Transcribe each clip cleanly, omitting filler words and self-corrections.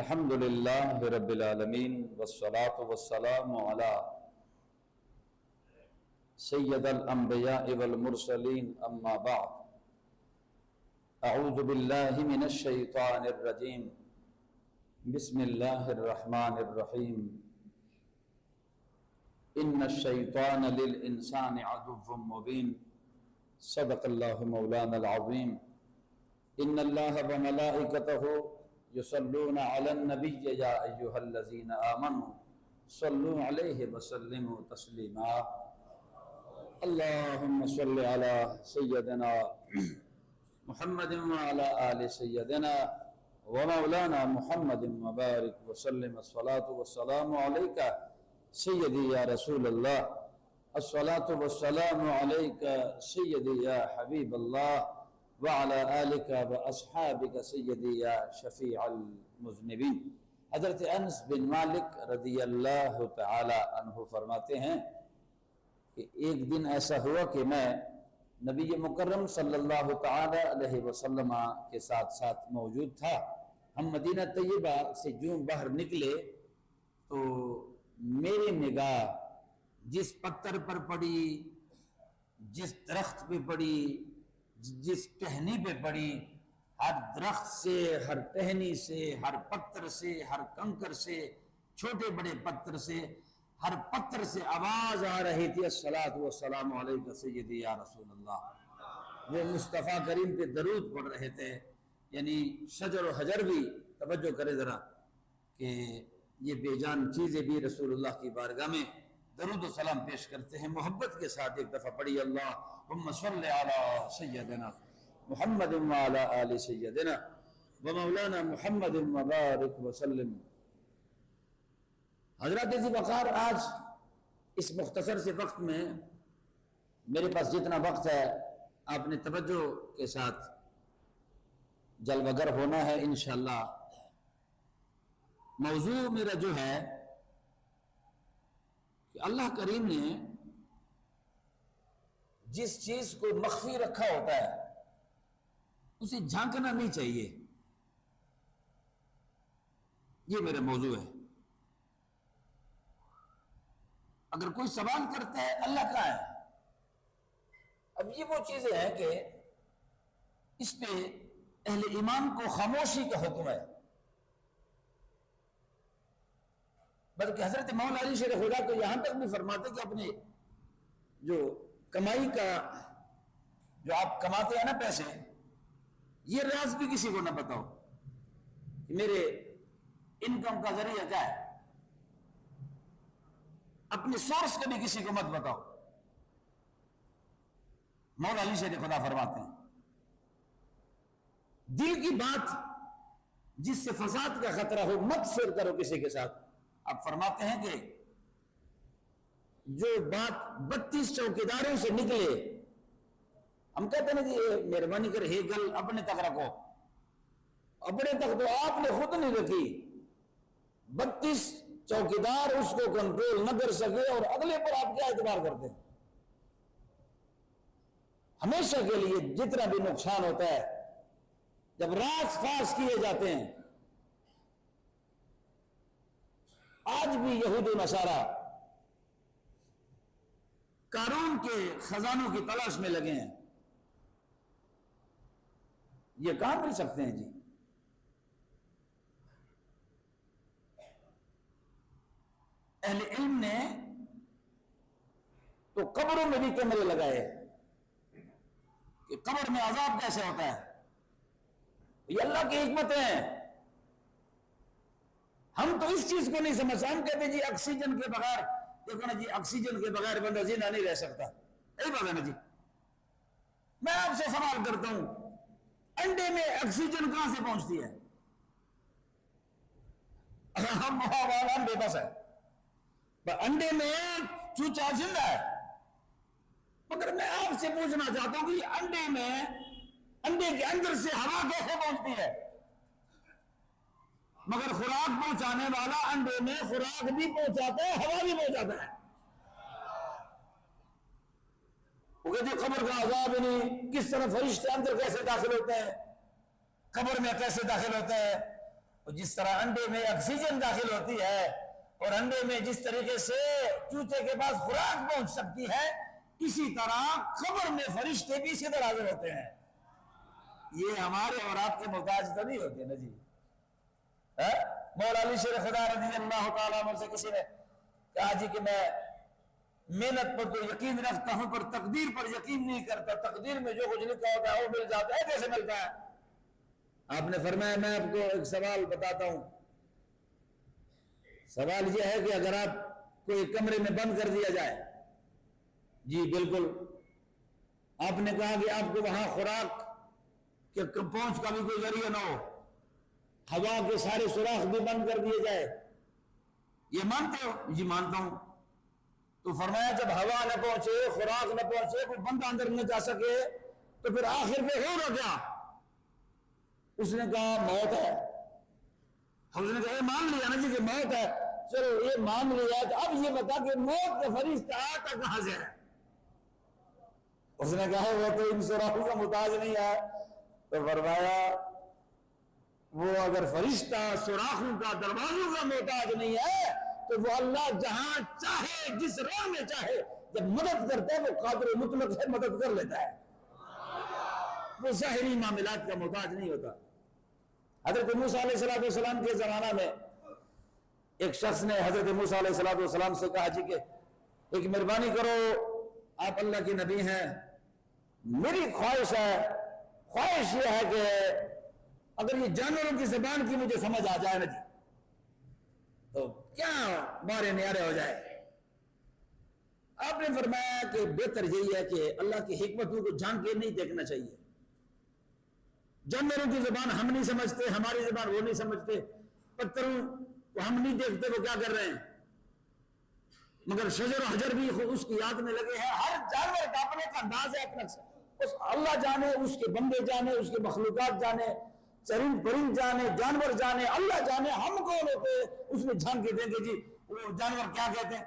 الحمد للہ رب العالمین والصلاة والسلام علی سید الانبیاء والمرسلین اما بعد اعوذ باللہ من الشیطان الرجیم بسم اللہ الرحمن الرحیم ان الشیطان للانسان عدو مبین صدق اللہ مولانا العظیم ان اللہ وملائکتہ یصلون علی النبی یا ایہا الذین آمنوا صلوا علیہ وسلموا تسلیما اللہم صل علی سیدنا محمد وعلی آل سیدنا ومولانا محمد مبارک وسلم الصلاة والسلام علیکہ سیدی یا رسول اللہ الصلاة والسلام علیکہ سیدی یا حبیب اللہ وعلی آلک واصحابک سیدی یا شفیع المذنبین۔ حضرت انس بن مالک رضی اللہ تعالی عنہ فرماتے ہیں کہ ایک دن ایسا ہوا کہ میں نبی مکرم صلی اللہ تعالی علیہ وسلم کے ساتھ ساتھ موجود تھا۔ ہم مدینہ طیبہ سے جوں باہر نکلے تو میری نگاہ جس پتھر پر پڑی، جس درخت پہ پڑی، جس ٹہنی پہ پڑی، ہر درخت سے، ہر ٹہنی سے، ہر پتھر سے، ہر کنکر سے، چھوٹے بڑے پتھر سے، ہر پتھر سے آواز آ رہی تھی الصلاۃ والسلام علیک سیدی یا رسول اللہ۔ وہ مصطفیٰ کریم پہ درود پڑھ رہے تھے۔ یعنی شجر و حجر بھی توجہ کرے ذرا کہ یہ بے جان چیزیں بھی رسول اللہ کی بارگاہ میں درود و سلام پیش کرتے ہیں۔ محبت کے ساتھ ایک دفعہ پڑھی اللہم صلی علی سیدنا محمد وعلی آل سیدنا ومولانا محمد مبارک وسلم۔ حضرات ذی وقار، آج اس مختصر سے وقت میں میرے پاس جتنا وقت ہے آپ نے توجہ کے ساتھ جلوہ گر ہونا ہے انشاءاللہ۔ موضوع میرا جو ہے کہ اللہ کریم نے جس چیز کو مخفی رکھا ہوتا ہے اسے جھانکنا نہیں چاہیے، یہ میرا موضوع ہے۔ اگر کوئی سوال کرتا ہے اللہ کہاں ہے، اب یہ وہ چیزیں ہیں کہ اس پہ اہل ایمان کو خاموشی کا حکم ہے، بلکہ حضرت مولا علی شیر خدا کو یہاں تک بھی فرماتے کہ اپنے جو کمائی کا، جو آپ کماتے ہیں نا پیسے، یہ راز بھی کسی کو نہ بتاؤ کہ میرے انکم کا ذریعہ کیا ہے، اپنے سورس کا بھی کسی کو مت بتاؤ۔ مولا علی شیر خدا فرماتے ہیں دل کی بات جس سے فساد کا خطرہ ہو مت شیئر کرو کسی کے ساتھ۔ آپ فرماتے ہیں کہ جو بات 32 چوکیداروں سے نکلے، ہم کہتے ہیں کہ مہربانی کر یہ گل اپنے تک رکھو، اپنے تک تو آپ نے خود نہیں رکھی، 32 چوکیدار اس کو کنٹرول نہ کر سکے اور اگلے پر آپ کیا اعتبار کرتے ہیں؟ ہمیشہ کے لیے جتنا بھی نقصان ہوتا ہے جب راز فاش کیے جاتے ہیں، آج بھی یہود و نصارہ قارون کے خزانوں کی تلاش میں لگے ہیں، یہ کہاں مل سکتے ہیں جی؟ اہل علم نے تو قبروں میں بھی کیمرے لگائے کہ قبر میں عذاب کیسے ہوتا ہے، یہ اللہ کی حکمت ہے۔ ہم تو اس چیز کو نہیں سمجھتے، ہم کہتے ہیں جی آکسیجن کے بغیر، دیکھو نا جی آکسیجن کے بغیر بندہ زندہ نہیں رہ سکتا، یہی بات ہے نا جی۔ میں آپ سے سوال کرتا ہوں، انڈے میں آکسیجن کہاں سے پہنچتی ہے؟ ہم بے بس ہے، انڈے میں چوچا زندہ ہے، مگر میں آپ سے پوچھنا چاہتا ہوں کہ انڈے میں، انڈے کے اندر سے ہوا کیسے پہنچتی ہے؟ مگر خوراک پہنچانے والا انڈے میں خوراک بھی پہنچاتا ہے، ہوا بھی پہنچاتا ہے۔ وہ کہتے ہیں قبر کا عذاب نہیں، کس طرح فرشتے اندر کیسے داخل ہوتے ہیں، قبر میں کیسے داخل ہوتے ہیں؟ اور جس طرح انڈے میں آکسیجن داخل ہوتی ہے اور انڈے میں جس طریقے سے چوچے کے پاس خوراک پہنچ سکتی ہے، اسی طرح قبر میں فرشتے بھی اسی طرح حاضر ہوتے ہیں. یہ ہمارے اور آپ کے محتاج تو نہیں ہوتے نا جی. مولا علی شیر خدا رضی اللہ تعالیٰ عنہ سے کسی نے کہا جی کہ میں محنت پر تو یقین رکھتا ہوں پر تقدیر پر یقین نہیں کرتا، تقدیر میں جو کچھ لکھا ہوتا ہے وہ مل جاتا ہے، کیسے ملتا ہے؟ آپ نے فرمایا میں آپ کو ایک سوال بتاتا ہوں. سوال یہ ہے کہ اگر آپ کو ایک کمرے میں بند کر دیا جائے، جی بالکل، آپ نے کہا کہ آپ کو وہاں خوراک کہ پہنچ کا بھی کوئی ذریعہ نہ ہو، ہوا کے سارے سوراخ بھی بند کر دیے جائے، یہ مانتے ہو؟ جی مانتا ہوں. تو فرمایا جب ہوا نہ پہنچے، خوراک نہ پہنچے، کوئی بندہ اندر نہ جا سکے، تو پھر آخر میں ہوگا کیا؟ اس نے کہا موت ہے. اس نے کہا مان لیا نا جی کہ موت ہے، چلو یہ مان لیا، تو اب یہ بتا کہ موت کا فرشتہ آتا کہاں سے ہے؟ اس نے کہا وہ تو ان سوراخوں کا محتاج نہیں ہے. تو فرمایا وہ اگر فرشتہ سوراخوں کا دروازوں کا محتاج نہیں ہے تو وہ اللہ جہاں چاہے جس راہ میں چاہے جب مدد کرتا ہے وہ قادر مطلق ہے، مدد کر لیتا ہے، وہ ظاہری معاملات کا محتاج نہیں ہوتا. حضرت موسیٰ علیہ السلام کے زمانہ میں ایک شخص نے حضرت موسیٰ علیہ السلام سے کہا جی کہ ایک مہربانی کرو، آپ اللہ کے نبی ہیں، میری خواہش یہ ہے کہ اگر یہ جانوروں کی زبان کی مجھے سمجھ آ جائے نا جی تو کیا بارے نیارے ہو جائے. آپ نے فرمایا کہ بہتر یہی ہے کہ اللہ کی حکمتوں کو جان کے نہیں دیکھنا چاہیے. جانوروں کی زبان ہم نہیں سمجھتے، ہماری زبان وہ نہیں سمجھتے، پتھروں کو ہم نہیں دیکھتے وہ کیا کر رہے ہیں، مگر شجر و حجر بھی اس کی یاد میں لگے ہیں. ہر جانور کا اپنے کا انداز ہے، اپنا اللہ جانے، اس کے بندے جانے، اس کے مخلوقات جانے، چرند پرند جانے، جانور جانے، اللہ جانے ہم کون ہوتے اس میں جھانک کے دیں گے جی وہ جانور کیا کہتے ہیں.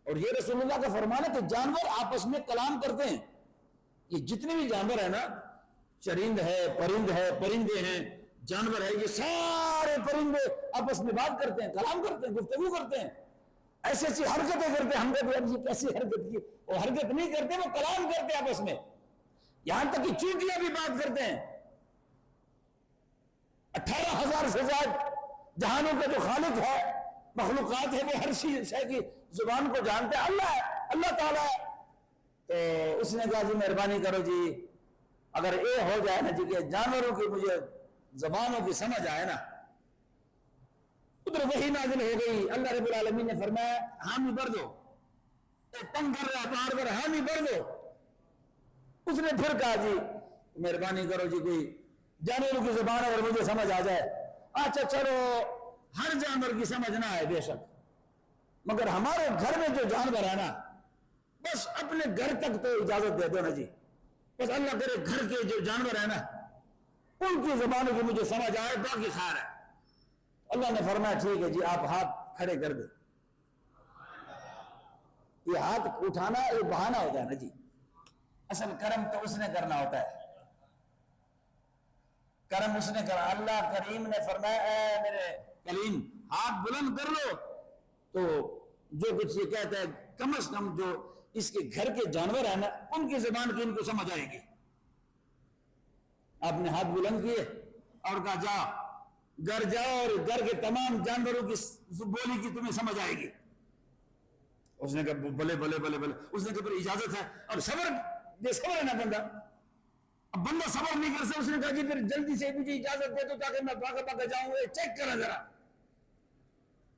اور یہ رسول اللہ کا فرمان ہے کہ جانور آپس میں کلام کرتے ہیں. یہ جتنے بھی جانور ہیں نا، چرند ہے، پرند ہے، پرندے ہیں، جانور ہے، یہ سارے پرندے آپس میں بات کرتے ہیں، کلام کرتے ہیں، گفتگو کرتے ہیں، ایسی ایسی حرکتیں کرتے ہیں. ہم کہتے ہیں یہ کیسی حرکت کی؟ وہ حرکت نہیں کرتے، وہ کلام کرتے ہیں آپس میں. یہاں تک کہ چونٹیاں بھی بات کرتے ہیں. 18,000 سے زیادہ جہانوں کا جو خالق ہے، مخلوقات ہے، وہ ہر چیز کی زبان کو جانتے ہیں. اللہ ہے، اللہ تعالیٰ ہے. تو اس نے کہا جی مہربانی کرو جی اگر یہ ہو جائے نا جی کہ جانوروں کی مجھے زبانوں کی سمجھ آئے نا. ادھر وہی نازل ہو گئی. اللہ رب العالمین نے فرمایا حامی بھر دو، تنگ کر رہا پہاڑ پر، حامی بھر دو. اس نے پھر کہا جی مہربانی کرو جی کوئی جانوروں کی زبان اگر مجھے سمجھ آ جائے. اچھا چلو ہر جانور کی سمجھ نہ آئے بے شک، مگر ہمارے گھر میں جو جانور ہے نا بس اپنے گھر تک تو اجازت دے دو نا جی. بس اللہ کرے گھر کے جو جانور ہیں نا ان کی زبانوں کی مجھے سمجھ آئے، باقی خیر ہے. اللہ نے فرمایا ٹھیک ہے جی آپ ہاتھ کھڑے کر دیں. یہ ہاتھ اٹھانا یہ بہانہ ہوتا ہے نا جی، اصل کرم تو اس نے کرنا ہوتا ہے. کرم اس نے کرا. اللہ کریم نے فرمایا اے میرے کلیم ہاتھ بلند کر لو. تو جو کچھ یہ کہتا ہے کم از کم جو اس کے گھر کے جانور ہیں نا ان کی زبان کی ان کو سمجھ آئے گی. آپ نے ہاتھ بلند کیے اور کہا جا گھر جاؤ اور گھر کے تمام جانوروں کی بولی کی تمہیں سمجھ آئے گی. اس نے کہا بلے بلے بلے بلے. اس نے کہا پھر اجازت ہے. اور صبر ہے نا بندہ، اب بندہ صبر نہیں کر سکتا. اس نے کہا جی پھر جلدی سے مجھے اجازت دے دو تاکہ میں بھاگا جاؤں. چیک کریں ذرا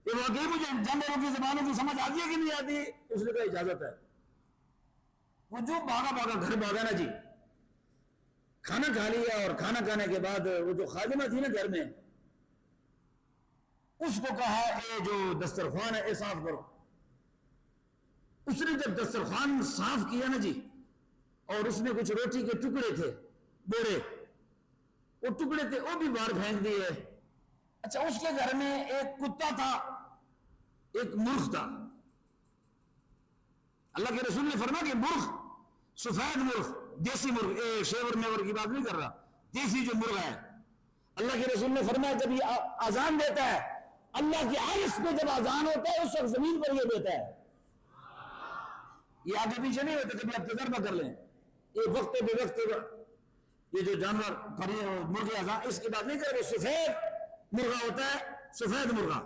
کہ واقعی مجھے جانوروں کی زبانوں کی سمجھ آتی ہے کہ نہیں آتی. اس نے کہا اجازت ہے. وہ جو بھاگا گھر بھاگا نا جی، کھانا کھا لیا اور کھانا کھانے کے بعد وہ جو خادمہ تھی نا گھر میں اس کو کہا اے جو دسترخوان ہے اے صاف کرو. اس نے جب دسترخوان صاف کیا نا جی اور اس میں کچھ روٹی کے ٹکڑے تھے بوڑے، وہ ٹکڑے تھے وہ بھی باہر پھینک دیے. اچھا اس کے گھر میں ایک کتا تھا، ایک مرغ تھا. اللہ کے رسول نے فرمایا کہ مرغ، سفید مرغ، دیسی مرغ، شیور میور کی بات نہیں کر رہا، دیسی جو مرغ ہے اللہ کے رسول نے فرمایا جب یہ اذان دیتا ہے اللہ کے عرش پہ جب اذان ہوتا ہے اس وقت زمین پر یہ دیتا ہے، یہ آگے پیچھے نہیں ہوتا، کبھی آپ تجربہ کر لیں، یہ وقت بے وقت یہ جو جانور مرغے اذان اس کی بات نہیں کر رہے، سفید مرغا ہوتا ہے، سفید مرغا،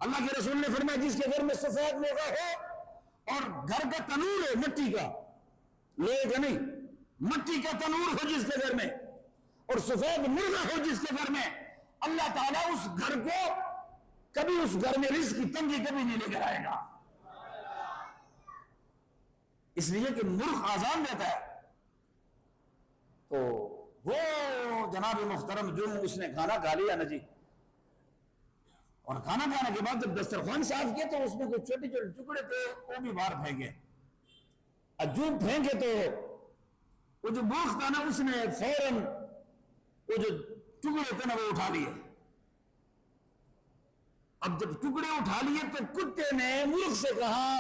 اللہ کے رسول نے فرمایا جس کے گھر میں سفید مرغا ہو اور گھر کا تنور ہے مٹی کا، لوہے کا نہیں، مٹی کا تنور ہو جس کے گھر میں اور سفید مرغا ہو جس کے گھر میں، اللہ تعالیٰ اس گھر کو کبھی اس گھر میں رزق کی تنگی کبھی نہیں لے کر آئے گا، اس لیے کہ مرغ آزان دیتا ہے۔ تو وہ جناب محترم جو اس نے کھانا کھا لیا نا جی، اور کھانا کھانے کے بعد جب دسترخوان صاف کیا تو اس میں کوئی چھوٹے چھوٹے ٹکڑے تھے وہ بھی باہر پھینکے، اور جو پھینکے تو وہ جو مرغ تھا نا اس نے فوراً وہ جو ٹکڑے تھے نا وہ اٹھا لیے، اب جب ٹکڑے اٹھا لیے تو کتے نے مرغ سے کہا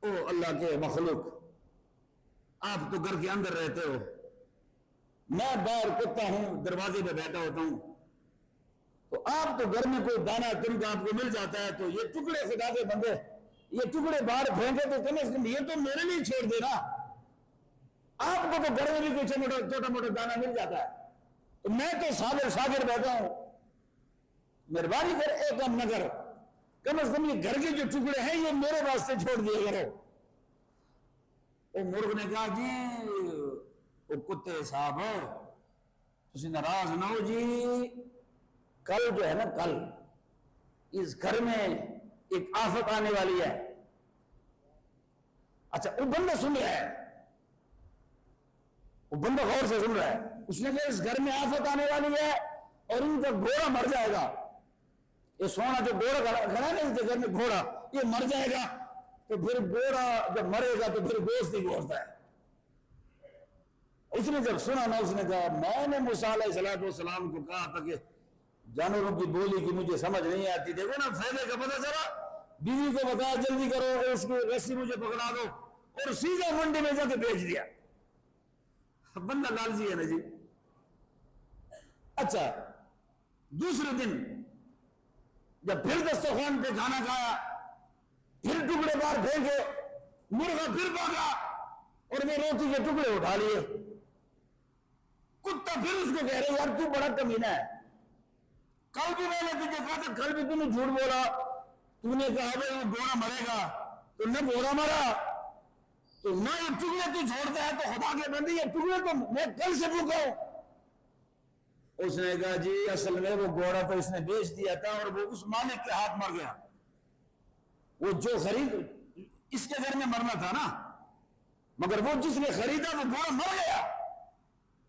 او اللہ کے مخلوق آپ تو گھر کے اندر رہتے ہو، میں باہر کتا ہوں دروازے پہ بیٹھا ہوتا ہوں، تو آپ تو گھر میں کوئی دانا تم کا آپ کو مل جاتا ہے تو یہ ٹکڑے خدا کے بندے یہ ٹکڑے باہر پھینکے تو کم از کم یہ تو میرے لیے چھوڑ دینا، آپ کو تو گھر میں بھی کوئی چھوٹا موٹا دانا مل جاتا ہے تو میں تو ساگر بیٹھا ہوں، مہربانی کر ایک کام نہ کر، کم از کم یہ گھر کے جو ٹکڑے ہیں یہ میرے واسطے چھوڑ دیے کرو۔ وہ مرغ نے کہا جی وہ کتے صاحب تسی ناراض نہ ہو جی، کل جو ہے نا کل اس گھر میں ایک آفت آنے والی ہے۔ اچھا وہ بندہ سن رہا ہے، وہ بندہ غور سے سن رہا ہے، اس نے کہا اس گھر میں آفت آنے والی ہے اور ان کا گھوڑا مر جائے گا، یہ سونا جو گھوڑا کھڑا ہے نا اس کے گھر میں گھوڑا یہ مر جائے گا، تو پھر گھوڑا جب مرے گا تو پھر گوشت ہی گوشت ہے۔ اس نے جب سنا نا اس نے کہا میں نے موسیٰ علیہ السلام کو کہا تھا کہ جانوروں کی بولی کی مجھے سمجھ نہیں آتی، دیکھو نا فائدے کا پتہ چلا، بیوی کو بتایا جلدی کرو اس کی رسی مجھے پکڑا دو، اور سیدھا منڈی میں جا کے بیچ دیا۔ بندہ لالچی ہے نا جی۔ اچھا دوسرے دن جب پھر دسترخوان پہ کھانا کھایا پھر ٹکڑے باہر پھینکے، مرغا پھر بھاگا اور وہ روٹی کے ٹکڑے اٹھا لیے، کتا پھر اس کو کہہ رہے یار تو بڑا کمینہ ہے، کل بھی میں نے تجھے کہا تھا، کل بھی تو نے جھوٹ بولا، تو نے کہا بھائی وہ گھوڑا مرے گا تو نہ گھوڑا مرا، تو نہ یہ ٹکڑے تو چھوڑتا ہے، تو خدا کے بندے یہ ٹکڑے تو میں کل سے بھوکا ہوں۔ اس نے کہا جی اصل میں وہ گھوڑا تو اس نے بیچ دیا تھا اور وہ اس مالک کے ہاتھ مر گیا، وہ جو خرید اس کے گھر میں مرنا تھا نا، مگر وہ جس نے خریدا وہ گھوڑا مر گیا،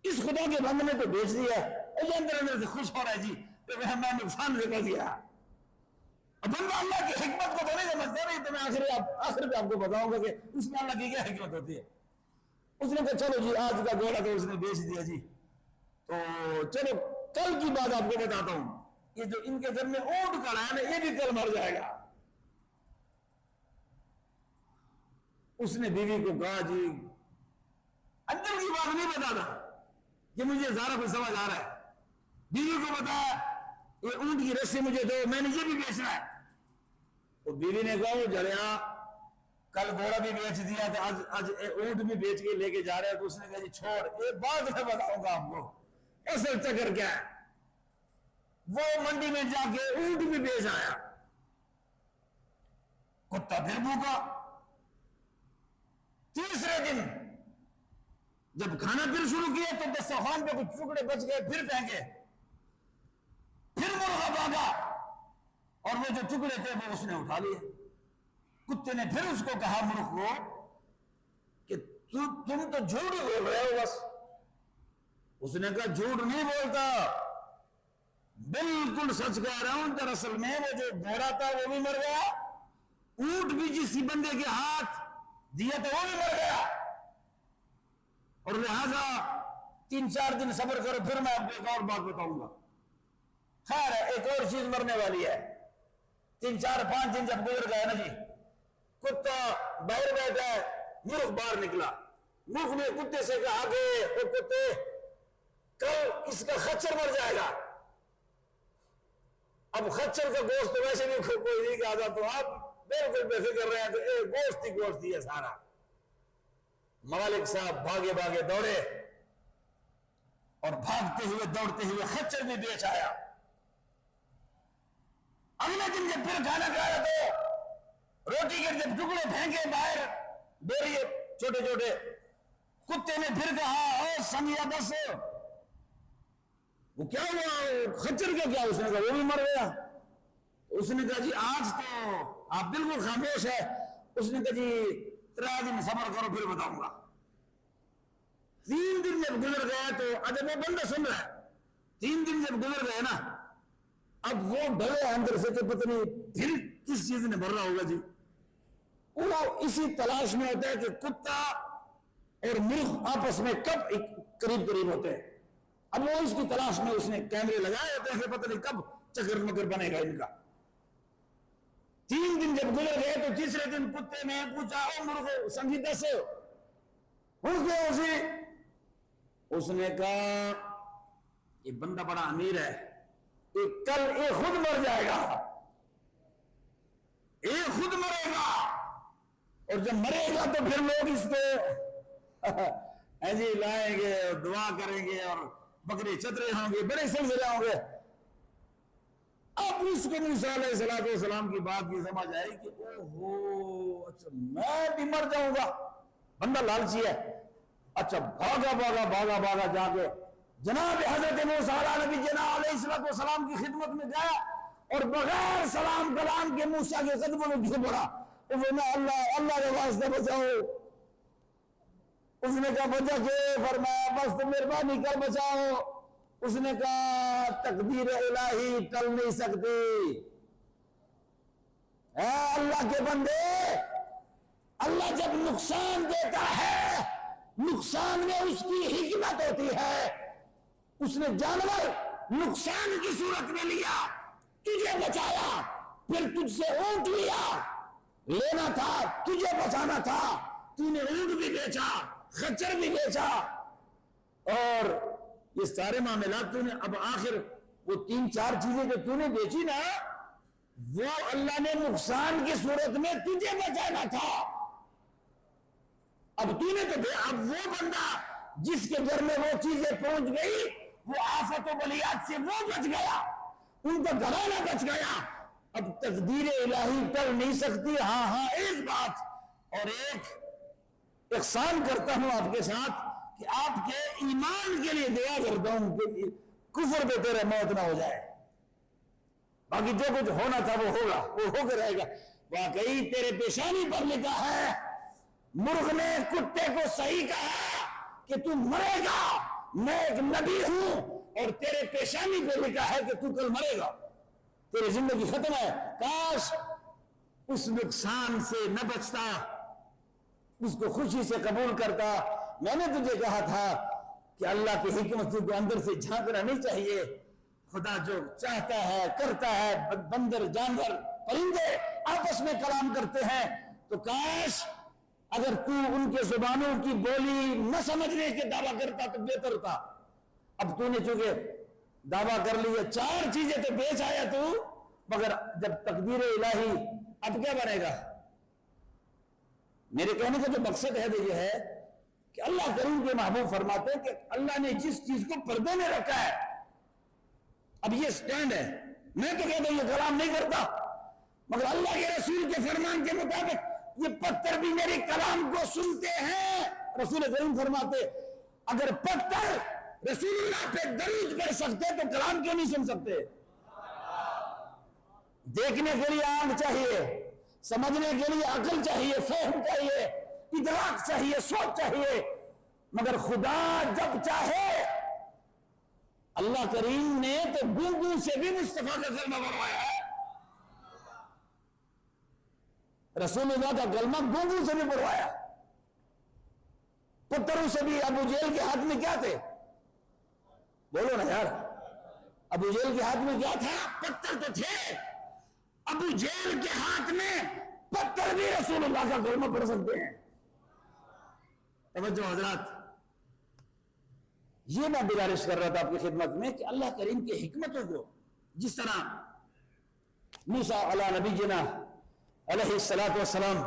اس خدا کے بندے نے تو بیچ دیا، اندر اندر سے خوش ہو رہا ہے جی تو میں نقصان لگا دیا۔ اب بندہ اللہ کی حکمت کو تو نہیں سمجھتا، نہیں تو میں آخر پہ آپ کو بتاؤں گا کہ اس میں اللہ کی کیا حکمت ہوتی ہے۔ اس نے کہا چلو جی آج کا گھوڑا تو اس نے بیچ دیا جی، تو چلو کل کی بات آپ کو بتاتا ہوں، یہ جو ان کے گھر میں اونٹ کھڑا ہے نا یہ بھی کل مر جائے گا۔ اس نے بیوی کو کہا جی اندر کی بات نہیں بتاتا کہ مجھے زیادہ کچھ سمجھ آ رہا ہے، بیوی کو بتایا یہ اونٹ کی رسی مجھے دو میں نے یہ بھی بیچنا ہے، تو بیوی نے کہا وہ جڑیا کل گھوڑا بھی بیچ دیا تھا آج اونٹ بھی بیچ کے لے کے جا رہا ہے، تو اس نے کہا جی چھوڑ ایک بات میں بتاؤں گا آپ کو اصل چکر کیا ہے۔ وہ منڈی میں جا کے اونٹ بھی بیچ آیا، کتا پھر بھوکا، تیسرے دن جب کھانا پھر شروع کیا تو دسترخوان پہ کچھ ٹکڑے بچ گئے پھر پھینکے، پھر مرغا بھاگا اور وہ جو ٹکڑے تھے وہ اس نے اٹھا لیے۔ کتے نے پھر اس کو کہا مرغ کو کہ تم تو جھوٹ بول رہے ہو بس۔ اس نے کہا جھوٹ نہیں بولتا، بالکل سچ کہہ رہا ہوں، دراصل میں وہ جو گھوڑا تھا وہ بھی مر گیا، اونٹ بھی جس بندے کے ہاتھ دیا تھا وہ بھی مر گیا، اور لہذا 3-4 دن صبر کرو پھر میں آپ کو ایک اور بات بتاؤں گا۔ خیر ایک اور چیز مرنے والی ہے۔ 3-4-5 دن جب گزر گئے نا جی، کتا باہر بیٹھا ہے، مرغ باہر نکلا، مرغ نے کتے سے کہا کہ وہ کتے کل اس کا خچر مر جائے گا. اب خچر کا گوشت تو ویسے بھی کوئی نہیں کھاتا, تو آپ بالکل بے فکر رہے ہیں تو گوشت ہی ہے سارا. مالک صاحب بھاگے بھاگے دوڑے اور بھاگتے ہوئے دوڑتے ہوئے خچر بھی بیچ آیا. اگلے دن جب پھر کھانا کھایا تو روٹی کے جب ٹکڑے پھینکے باہر ڈوریے چھوٹے چھوٹے, کتے نے پھر کہا او سنگیا بس وہ کیا ہوا خچر کا کیا؟ اس نے کہا وہ بھی مر گیا. اس نے کہا جی آج تو آپ بالکل خاموش ہے. اس نے کہا جی 3 دن صبر کرو پھر بتاؤں گا. 3 دن جب گزر گیا تو ادب وہ بندہ سن رہا ہے. 3 دن جب گزر گئے نا, اب وہ ڈرے اندر سے کہ پتہ نہیں پھر کس چیز نے بھر رہا ہوگا جی. وہ اسی تلاش میں ہوتا ہے کہ کتا اور مرغ آپس میں کب قریب قریب ہوتے ہیں. اب وہ اس کی تلاش میں اس نے کیمرے لگائے ہوتے ہیں کہ پتہ نہیں کب چکر مکر بنے گا ان کا. 3 دن جب گزر گئے تو تیسرے دن کتے نے پوچھا او مرغ سنگیتا سے اس نے کہا یہ بندہ بڑا امیر ہے, کل یہ خود مر جائے گا, یہ خود مرے گا, اور جب مرے گا تو پھر لوگ اس کو ایسے لائیں گے اور دعا کریں گے اور بکرے چترے ہوں گے, بڑے سلسلے ہوں گے. اب اس کو موسیٰ علیہ السلام کی بات کی سمجھ آئی کہ اوہو اچھا میں بھی مر جاؤں گا. بندہ لالچی ہے. اچھا بھاگا جا کے جناب حضرت موسیٰ علیہ السلام کی خدمت میں گیا اور بغیر سلام کلام کے موسیٰ کے قدموں میں گر پڑا. اللہ کے واسطے بچاؤ. اس نے کہا بچا کے فرمایا بس تم مہربانی کر بچاؤ. اس نے کہا تقدیر الہی ٹل نہیں سکتی. اے اللہ کے بندے, اللہ جب نقصان دیتا ہے نقصان میں اس کی حکمت ہوتی ہے. اس نے جانور نقصان کی صورت میں لیا, تجھے بچایا, پھر تجھ سے اونٹ لیا, لینا تھا تجھے بچانا تھا, تو نے اونٹ بھی بیچا, خچر بھی بیچا, اور یہ سارے معاملات تو نے اب آخر وہ 3-4 چیزیں جو تو نے بیچی نا وہ اللہ نے نقصان کی صورت میں تجھے بچانا تھا. اب تو نے تو اب وہ بندہ جس کے گھر میں وہ چیزیں پہنچ گئی وہ آفت و بلیات سے وہ بچ گیا, ان کا گھرانہ بچ گیا. اب تقدیر الہی ٹل نہیں سکتی. ہاں ایک بات اور ایک احسان کرتا ہوں آپ کے ساتھ کہ آپ کے ایمان کے لیے دعا کرتا ہوں کہ کفر پہ تیرے موت نہ ہو جائے. باقی جو کچھ ہونا تھا وہ ہوگا, وہ ہو کے رہے گا. واقعی تیرے پیشانی پر لکھا ہے, مرغ نے کتے کو صحیح کہا کہ تو مرے گا, میں ایک نبی ہوں, اور تیرے پیشانی پہ لکھا ہے کہ تو کل مرے گا, تیری زندگی ختم ہے. کاش اس نقصان سے نہ بچتا, اس کو خوشی سے قبول کرتا. میں نے تجھے کہا تھا کہ اللہ کی حکمت کو اندر سے جھانکنا نہیں چاہیے. خدا جو چاہتا ہے کرتا ہے. بندر جانور پرندے آپس میں کلام کرتے ہیں, تو کاش اگر تو ان کے زبانوں کی بولی نہ سمجھنے کے دعویٰ کرتا تو بہتر تھا. اب تو نے چونکہ دعویٰ کر لی ہے, 4 چیزیں تو بیچ آیا تو, مگر جب تقدیر الہی اب کیا بنے گا؟ میرے کہنے کا جو مقصد ہے وہ یہ ہے کہ اللہ کریم کے محبوب فرماتے ہیں کہ اللہ نے جس چیز کو پردے میں رکھا ہے, اب یہ سٹینڈ ہے, میں تو کہتا ہوں یہ کلام نہیں کرتا, مگر اللہ کے رسول کے فرمان کے مطابق یہ پتھر بھی میرے کلام کو سنتے ہیں. رسول کریم فرماتے اگر پتھر رسول اللہ پہ درود پڑھ سکتے تو کلام کیوں نہیں سن سکتے؟ دیکھنے کے لیے آنکھ چاہیے, سمجھنے کے لیے عقل چاہیے, فہم چاہیے, ادراک چاہیے, سوچ چاہیے, مگر خدا جب چاہے. اللہ کریم نے تو گونگوں سے بھی مصطفیٰ کا کلمہ پڑھوایا ہے. رسول اللہ کا کلمہ گونگوں سے بھی پڑھوایا. پتھروں سے بھی. ابو جہل کے ہاتھ میں کیا تھے؟ بولو نا یار, ابو جہل کے ہاتھ میں کیا تھا؟ پتھر تو تھے. ابو جہل کے ہاتھ میں پتھر بھی رسول اللہ کا کلمہ پڑھ سکتے ہیں. توجہ حضرات, یہ میں گزارش کر رہا تھا آپ کی خدمت میں کہ اللہ کریم کی حکمتوں کو جس طرح موسیٰ علی نبینا علیہ السلام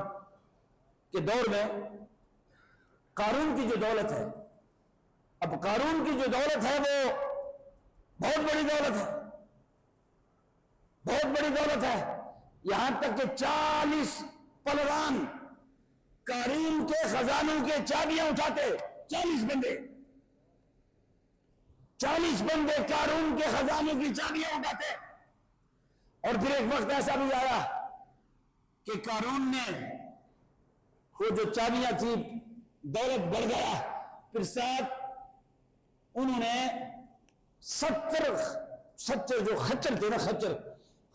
کے دور میں قارون کی جو دولت ہے، اب قارون کی جو دولت ہے وہ بہت بڑی دولت ہے، بہت بڑی دولت ہے، یہاں تک کہ 40 پلوان قارون کے خزانوں کے چابیاں اٹھاتے، 40 بندے قارون کے خزانوں کی چابیاں اٹھاتے۔ اور پھر ایک وقت ایسا بھی آیا کہ قارون نے وہ جو چابیاں تھی دولت بڑھ گیا، پھر ساتھ انہوں نے 70 جو خچر تھے نا،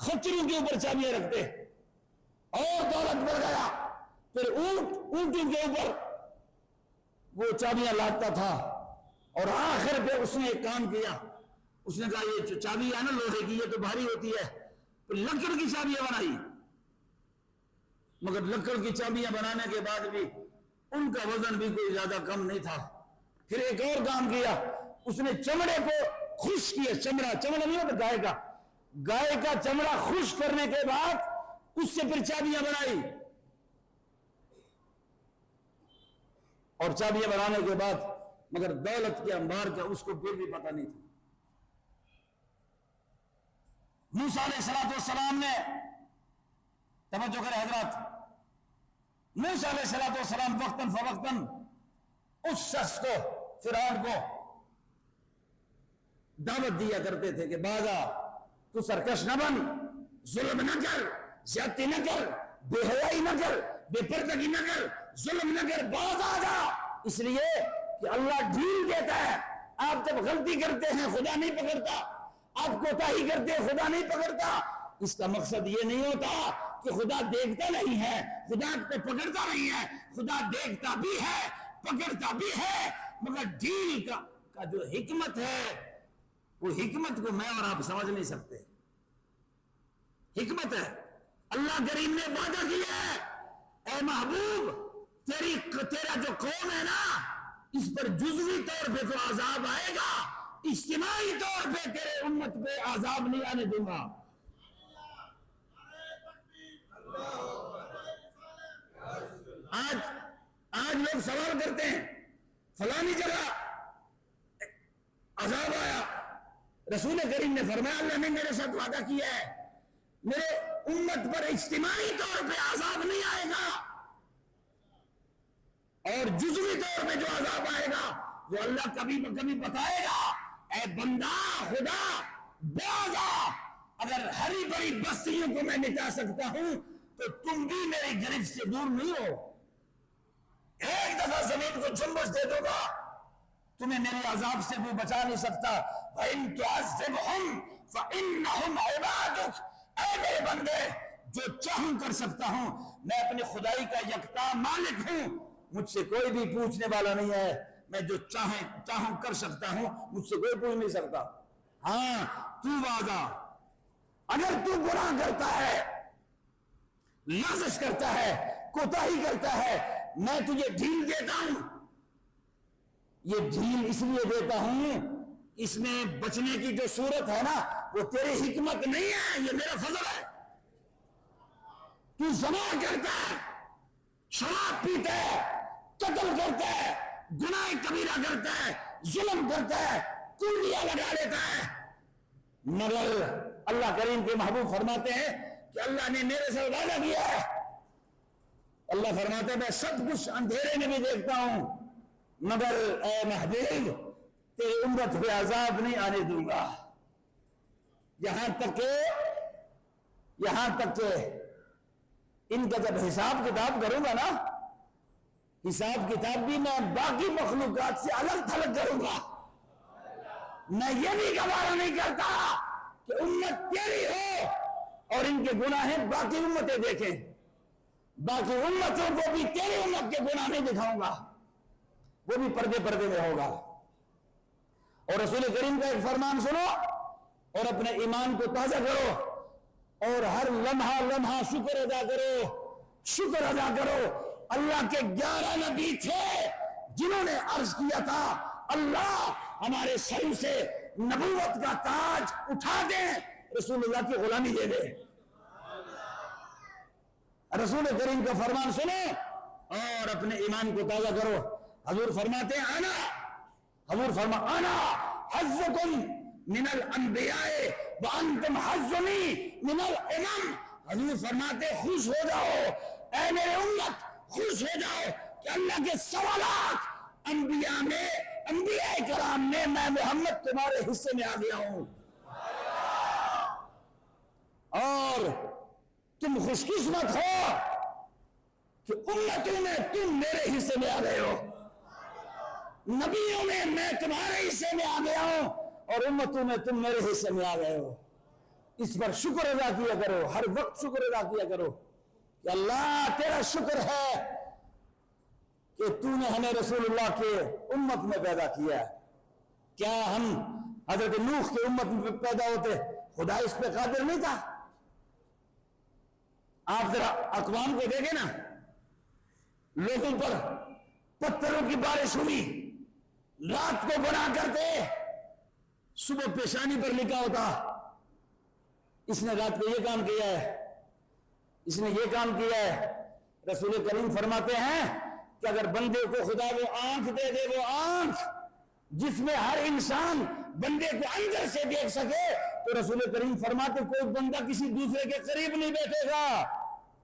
خچروں کے اوپر چابیاں رکھتے اور دولت بڑھ گیا، پھر اونٹوں کے اوپر وہ چابیاں لاتا تھا، اور آخر پہ اس نے ایک کام کیا، اس نے کہا یہ چابی ہے نا لوہے کی، یہ تو بھاری ہوتی ہے، پھر لکڑ کی چابیاں بنائی، مگر لکڑ کی چابیاں بنانے کے بعد بھی ان کا وزن بھی کوئی زیادہ کم نہیں تھا۔ پھر ایک اور کام کیا، اس نے چمڑے کو خشک کیا، چمڑا نہیں ہوتا گائے کا چمڑا خشک کرنے کے بعد اس سے پھر چابیاں بنائی، اور چابیاں بنانے کے بعد مگر دولت کے انبار کا اس کو پھر بھی پتہ نہیں تھا۔ موسیٰ علیہ السلام نے توجہ کرے حضرات، موسیٰ علیہ السلام وقتاً فوقتاً اس شخص کو، فرعون کو دعوت دیا کرتے تھے کہ بازا تو سرکش نہ بن، ظلم نہ کر، زیادتی نہ کر، بے حیائی نہ کر، بے پردگی نہ کر، ظلم نہ کر، باز آ جا، اس لیے کہ اللہ ڈھیل دیتا ہے۔ آپ جب غلطی کرتے ہیں خدا نہیں پکڑتا، آپ کوتاہی کرتے ہیں خدا نہیں پکڑتا۔ اس کا مقصد یہ نہیں ہوتا کہ خدا دیکھتا نہیں ہے، خدا کو پکڑتا نہیں ہے، خدا دیکھتا بھی ہے، پکڑتا بھی ہے، مگر ڈھیل کا جو حکمت ہے وہ حکمت کو میں اور آپ سمجھ نہیں سکتے۔ حکمت ہے، اللہ کریم نے وعدہ کیا ہے، اے محبوب تیرا جو قوم ہے نا، اس پر جزوی طور پہ تو عذاب آئے گا، اجتماعی طور پہ تیرے امت پہ عذاب نہیں آنے دوں گا۔ آج لوگ سوال کرتے ہیں فلانی جگہ عذاب آیا، رسول کریم نے فرمایا اللہ نے میرے ساتھ وعدہ کیا ہے میرے امت پر اجتماعی طور پہ عذاب نہیں آئے گا، اور جزوی طور پہ جو عذاب آئے گا وہ اللہ کبھی بتائے گا۔ اے بندہ خدا بازا، اگر ہری بڑی بستیوں کو میں مٹا سکتا ہوں تو تم بھی میری گرفت سے دور نہیں ہو، ایک دفعہ زمین کو جنبش دے دو گا، تمہیں میرے عذاب سے بھی بچا نہیں سکتا۔ وَإِن تُعَذِّبْهُمْ فَإِنَّهُمْ عِبَادُكَ، اے میرے بندے جو چاہوں کر سکتا ہوں، میں اپنی خدائی کا یکتا مالک ہوں، مجھ سے کوئی بھی پوچھنے والا نہیں ہے، میں جو چاہوں کر سکتا ہوں، مجھ سے کوئی پوچھ نہیں سکتا۔ ہاں تو وعدہ، اگر تو گناہ کرتا ہے، لغزش کرتا ہے، کوتاہی کرتا ہے، میں تجھے ڈھیل دیتا ہوں۔ یہ ڈھیل اس لیے دیتا ہوں، اس میں بچنے کی جو صورت ہے نا وہ تیری حکمت نہیں ہے، یہ میرا فضل ہے۔ تو زنا کرتا ہے، شراب پیتا ہے، قتل کرتا ہے، گناہ کبیرہ کرتا ہے، ظلم کرتا ہے، کنڈیاں لگا لیتا ہے، مگر اللہ کریم کے محبوب فرماتے ہیں کہ اللہ نے میرے سے وعدہ کیا ہے، اللہ فرماتے ہیں میں سب کچھ اندھیرے میں بھی دیکھتا ہوں، مگر اے محبوب تیری امت پہ عذاب نہیں آنے دوں گا، یہاں تک کہ ان کا جب حساب کتاب کروں گا نا، حساب کتاب بھی میں باقی مخلوقات سے الگ تھلگ کروں گا۔ میں یہ بھی گوارا نہیں کرتا کہ امت تیری ہو اور ان کے گناہیں باقی امتیں دیکھیں، باقی امتوں کو بھی تیری امت کے گناہ نہیں دکھاؤں گا، وہ بھی پردے میں ہوگا۔ اور رسول کریم کا ایک فرمان سنو اور اپنے ایمان کو تازہ کرو، اور ہر لمحہ شکر ادا کرو۔ اللہ کے 11 نبی تھے جنہوں نے عرض کیا تھا اللہ ہمارے سر سے نبوت کا تاج اٹھا دیں، رسول اللہ کی غلامی دے دیں۔ رسول کریم کا فرمان سنیں اور اپنے ایمان کو تازہ کرو۔ حضور فرماتے ہیں انا حظکم من الانبیاء وانتم حظنی من الامم۔ حضور فرماتے ہیں خوش ہو جاؤ اے میرے امت، خوش ہو جاؤ کہ اللہ کے سوالات انبیاء کرام میں محمد تمہارے حصے میں آ گیا ہوں، اور تم خوش قسمت ہو کہ امتوں میں تم میرے حصے میں آ گئے ہو، نبیوں میں میں تمہارے حصے میں آ گیا ہوں، اور امتوں میں تم میرے حصے میں آ گئے ہو۔ اس پر شکر ادا کیا کرو، ہر وقت شکر ادا کیا کرو کہ اللہ تیرا شکر ہے کہ تو نے ہمیں رسول اللہ کے امت میں پیدا کیا ہے۔ کیا ہم حضرت نوح کے امت میں پیدا ہوتے، خدا اس پہ قادر نہیں تھا؟ آپ ذرا اقوام کو دیکھیں نا، لوگوں پر پتھروں کی بارش ہوئی، رات کو گناہ کرتے، صبح پیشانی پر لکھا ہوتا اس نے رات کو یہ کام کیا ہے، اس نے یہ کام کیا ہے۔ رسول کریم فرماتے ہیں کہ اگر بندے کو خدا وہ آنکھ دے دے، وہ آنکھ جس میں ہر انسان بندے کو اندر سے دیکھ سکے، تو رسول کریم فرماتے کوئی بندہ کسی دوسرے کے قریب نہیں بیٹھے گا۔